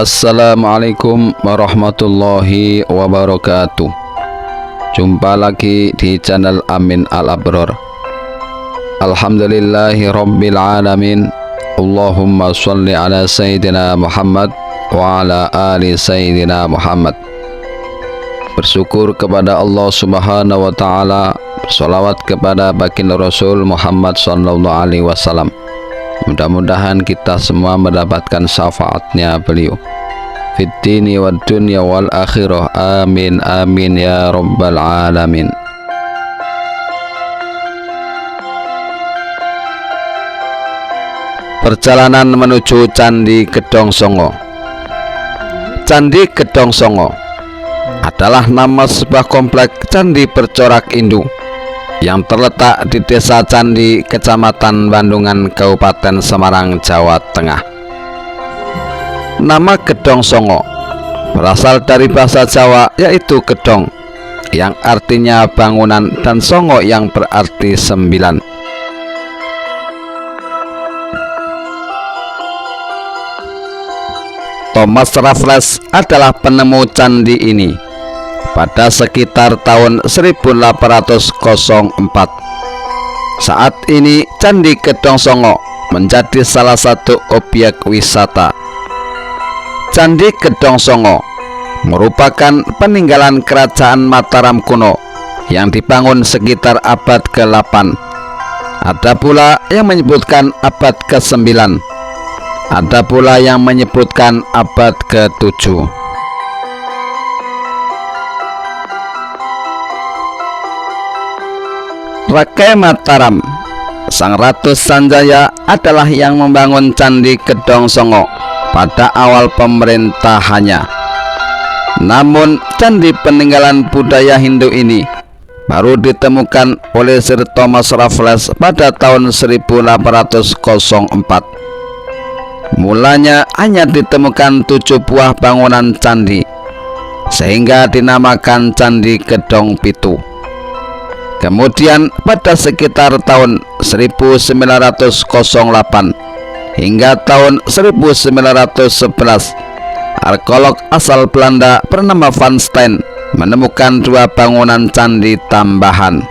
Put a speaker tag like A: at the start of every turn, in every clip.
A: Assalamualaikum warahmatullahi wabarakatuh. Jumpa lagi di channel Amin Al-Abror. Alhamdulillahi Rabbil Alamin. Allahumma sholli ala Sayyidina Muhammad wa ala ali Sayyidina Muhammad. Bersyukur kepada Allah Subhanahu wa Ta'ala, bersolawat kepada baginda Rasul Muhammad sallallahu alaihi wasallam. Mudah-mudahan kita semua mendapatkan syafaatnya beliau fid dini wad dunya wal akhirah. Amin amin ya rabbal alamin. Perjalanan menuju Candi Gedong Songo. Candi Gedong Songo adalah nama sebuah komplek candi bercorak Hindu yang terletak di Desa Candi, Kecamatan Bandungan, Kabupaten Semarang, Jawa Tengah. Nama Gedong Songo berasal dari bahasa Jawa, yaitu gedong yang artinya bangunan dan songo yang berarti sembilan. Thomas Raffles adalah penemu candi ini pada sekitar tahun 1804. Saat ini Candi Gedong Songo menjadi salah satu objek wisata. Candi Gedong Songo merupakan peninggalan kerajaan Mataram kuno yang dibangun sekitar abad ke-8. Ada pula yang menyebutkan abad ke-9. Ada pula yang menyebutkan abad ke-7. Rakai Mataram, Sang Ratu Sanjaya adalah yang membangun Candi Gedong Songo pada awal pemerintahannya. Namun candi peninggalan budaya Hindu ini baru ditemukan oleh Sir Thomas Raffles pada tahun 1804. Mulanya hanya ditemukan 7 buah bangunan candi, sehingga dinamakan Candi Gedong Pitu. Kemudian pada sekitar tahun 1908 hingga tahun 1911, arkeolog asal Belanda bernama Van Steen menemukan 2 bangunan candi tambahan.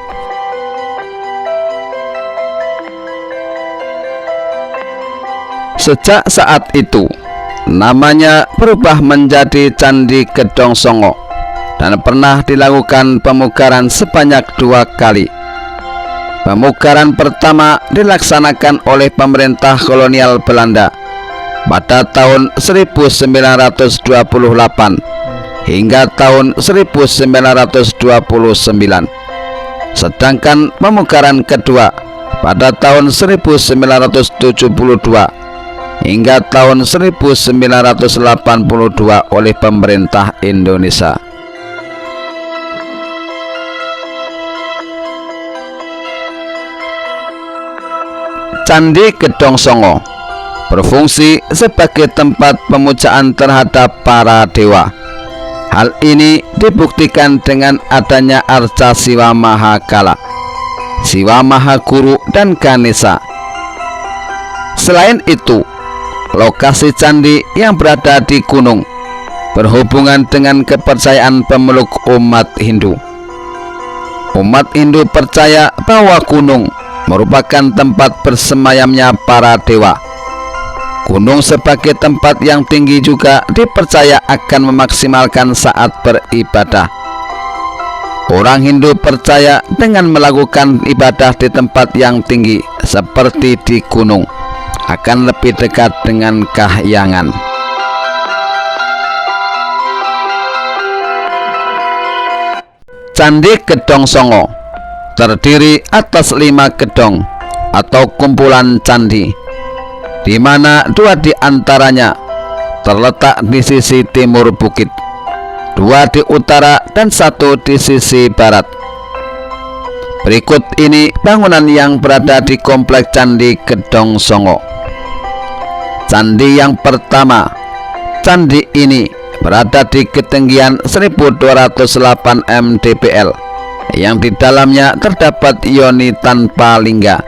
A: Sejak saat itu, namanya berubah menjadi Candi Gedong Songo dan pernah dilakukan pemugaran sebanyak 2 kali. Pemugaran pertama dilaksanakan oleh pemerintah kolonial Belanda pada tahun 1928 hingga tahun 1929. Sedangkan pemugaran kedua pada tahun 1972 hingga tahun 1982 oleh pemerintah Indonesia. Candi Gedong Songo berfungsi sebagai tempat pemujaan terhadap para dewa. Hal ini dibuktikan dengan adanya arca Siwa Mahakala, Siwa Mahaguru, dan Ganesha. Selain itu, lokasi candi yang berada di gunung berhubungan dengan kepercayaan pemeluk umat Hindu. Umat Hindu percaya bahwa gunung merupakan tempat bersemayamnya para dewa. Gunung sebagai tempat yang tinggi juga dipercaya akan memaksimalkan saat beribadah. Orang Hindu percaya dengan melakukan ibadah di tempat yang tinggi seperti di gunung akan lebih dekat dengan kahyangan. Candi Gedong Songo terdiri atas 5 gedong atau kumpulan candi, di mana 2 di antaranya terletak di sisi timur bukit, 2 di utara, dan 1 di sisi barat. Berikut ini bangunan yang berada di komplek Candi Gedong Songo. Candi yang pertama, candi ini berada di ketinggian 1208 mdpl, yang di dalamnya terdapat yoni tanpa lingga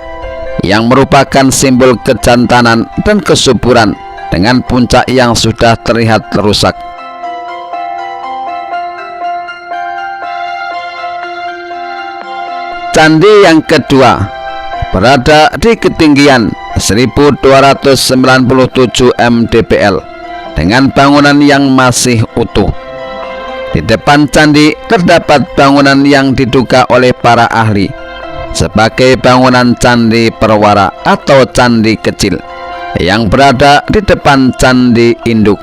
A: yang merupakan simbol kejantanan dan kesuburan dengan puncak yang sudah terlihat rusak. Candi yang kedua berada di ketinggian 1297 mdpl dengan bangunan yang masih utuh. Di depan candi terdapat bangunan yang diduga oleh para ahli sebagai bangunan candi perwara atau candi kecil yang berada di depan candi induk.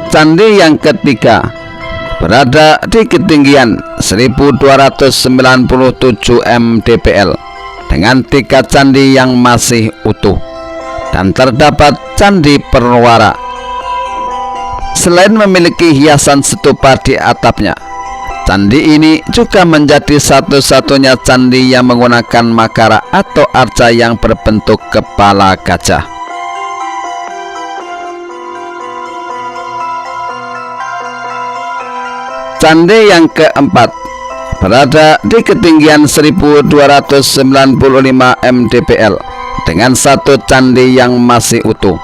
A: Candi yang ketiga berada di ketinggian 1297 mdpl dengan 3 candi yang masih utuh dan terdapat candi perwara. Selain memiliki hiasan stupa di atapnya, candi ini juga menjadi satu-satunya candi yang menggunakan makara atau arca yang berbentuk kepala gajah. Candi yang keempat berada di ketinggian 1295 mdpl dengan 1 candi yang masih utuh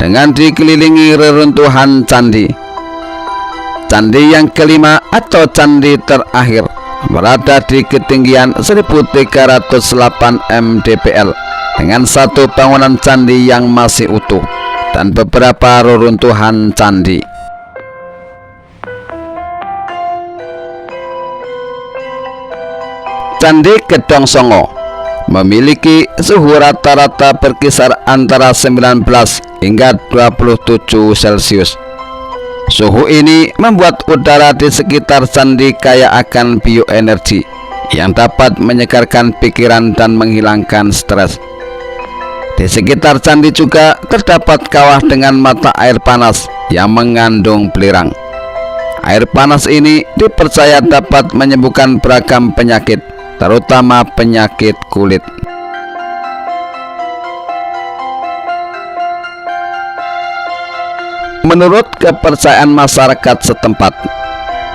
A: dengan dikelilingi reruntuhan candi. Candi yang kelima atau candi terakhir berada di ketinggian 1308 mdpl dengan 1 bangunan candi yang masih utuh dan beberapa reruntuhan candi. Candi Gedong Songo memiliki suhu rata-rata berkisar antara 19 hingga 27 Celcius. Suhu ini membuat udara di sekitar candi kaya akan bioenergi yang dapat menyegarkan pikiran dan menghilangkan stres. Di sekitar candi juga terdapat kawah dengan mata air panas yang mengandung belerang. Air panas ini dipercaya dapat menyembuhkan beragam penyakit, terutama penyakit kulit. Menurut kepercayaan masyarakat setempat,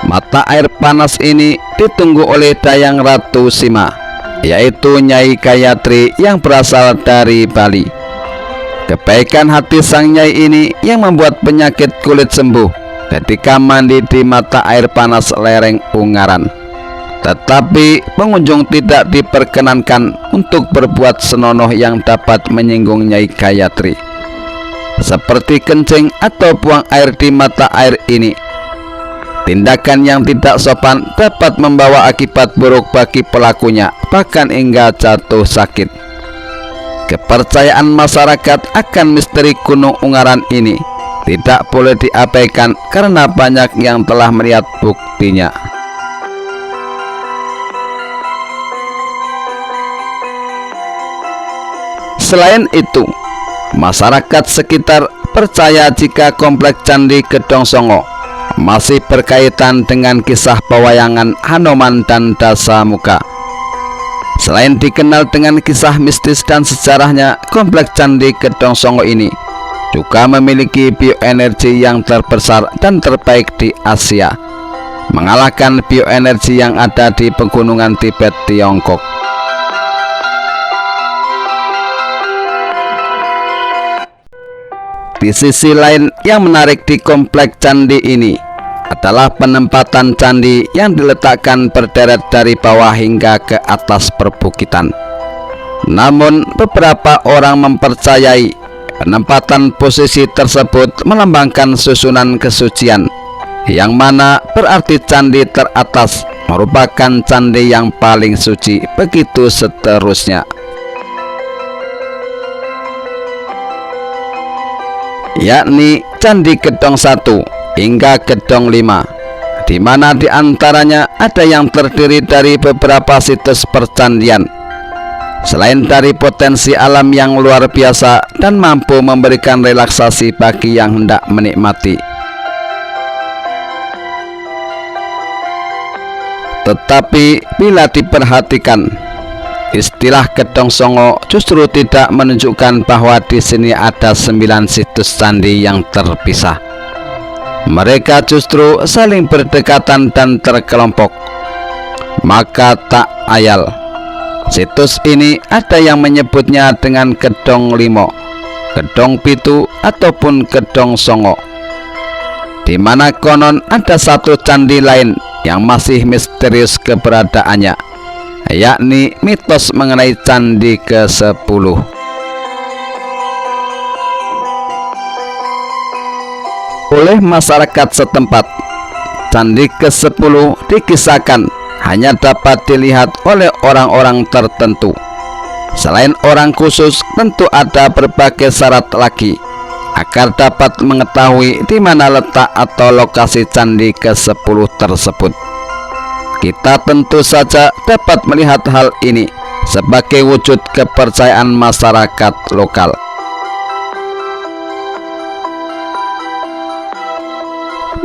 A: mata air panas ini ditunggu oleh Dayang Ratu Sima, yaitu Nyai Gayatri yang berasal dari Bali. Kebaikan hati sang Nyai ini yang membuat penyakit kulit sembuh ketika mandi di mata air panas lereng Ungaran. Tetapi pengunjung tidak diperkenankan untuk berbuat senonoh yang dapat menyinggung Nyai Gayatri, seperti kencing atau buang air di mata air ini. Tindakan yang tidak sopan dapat membawa akibat buruk bagi pelakunya, bahkan hingga jatuh sakit. Kepercayaan masyarakat akan misteri Gunung Ungaran ini tidak boleh diabaikan karena banyak yang telah melihat buktinya. Selain itu, masyarakat sekitar percaya jika komplek Candi Gedong Songo masih berkaitan dengan kisah pewayangan Hanoman dan Dasamuka. Selain dikenal dengan kisah mistis dan sejarahnya, komplek Candi Gedong Songo ini juga memiliki bioenergi yang terbesar dan terbaik di Asia, mengalahkan bioenergi yang ada di pegunungan Tibet, Tiongkok. Di sisi lain, yang menarik di komplek candi ini adalah penempatan candi yang diletakkan berderet dari bawah hingga ke atas perbukitan. Namun, beberapa orang mempercayai penempatan posisi tersebut melambangkan susunan kesucian, yang mana berarti candi teratas merupakan candi yang paling suci, begitu seterusnya. Yakni Candi Gedong 1 hingga Gedong 5, di mana diantaranya ada yang terdiri dari beberapa situs percandian. Selain dari potensi alam yang luar biasa dan mampu memberikan relaksasi bagi yang hendak menikmati. Tetapi bila diperhatikan, istilah Gedong Songo justru tidak menunjukkan bahwa di sini ada 9 situs candi yang terpisah. Mereka justru saling berdekatan dan terkelompok. Maka tak ayal Situs ini ada yang menyebutnya dengan Gedong Limo, Gedong Pitu, ataupun Gedong Songo, di mana konon ada satu candi lain yang masih misterius keberadaannya, yakni mitos mengenai candi ke-10. Oleh masyarakat setempat, candi ke-10 dikisahkan hanya dapat dilihat oleh orang-orang tertentu. Selain orang khusus, tentu ada berbagai syarat lagi agar dapat mengetahui di mana letak atau lokasi candi ke-10 tersebut. Kita tentu saja dapat melihat hal ini sebagai wujud kepercayaan masyarakat lokal.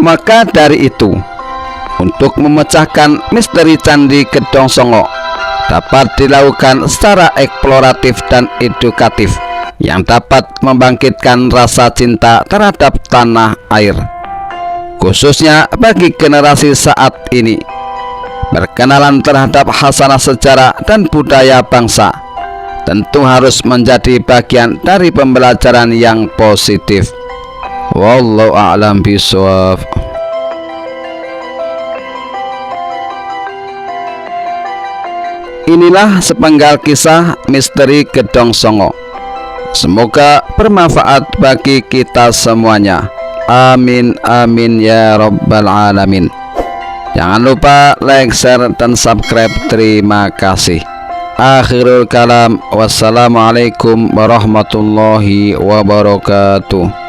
A: Maka dari itu, untuk memecahkan misteri Candi Gedong Songo dapat dilakukan secara eksploratif dan edukatif yang dapat membangkitkan rasa cinta terhadap tanah air, khususnya bagi generasi saat ini. Berkenalan terhadap khasanah sejarah dan budaya bangsa tentu harus menjadi bagian dari pembelajaran yang positif. Wallahu a'lam bishawab. Inilah sepenggal kisah misteri Gedong Songo. Semoga bermanfaat bagi kita semuanya. Amin amin ya rabbal alamin. Jangan lupa like, share, dan subscribe. Terima kasih. Akhirul kalam. Wassalamualaikum warahmatullahi wabarakatuh.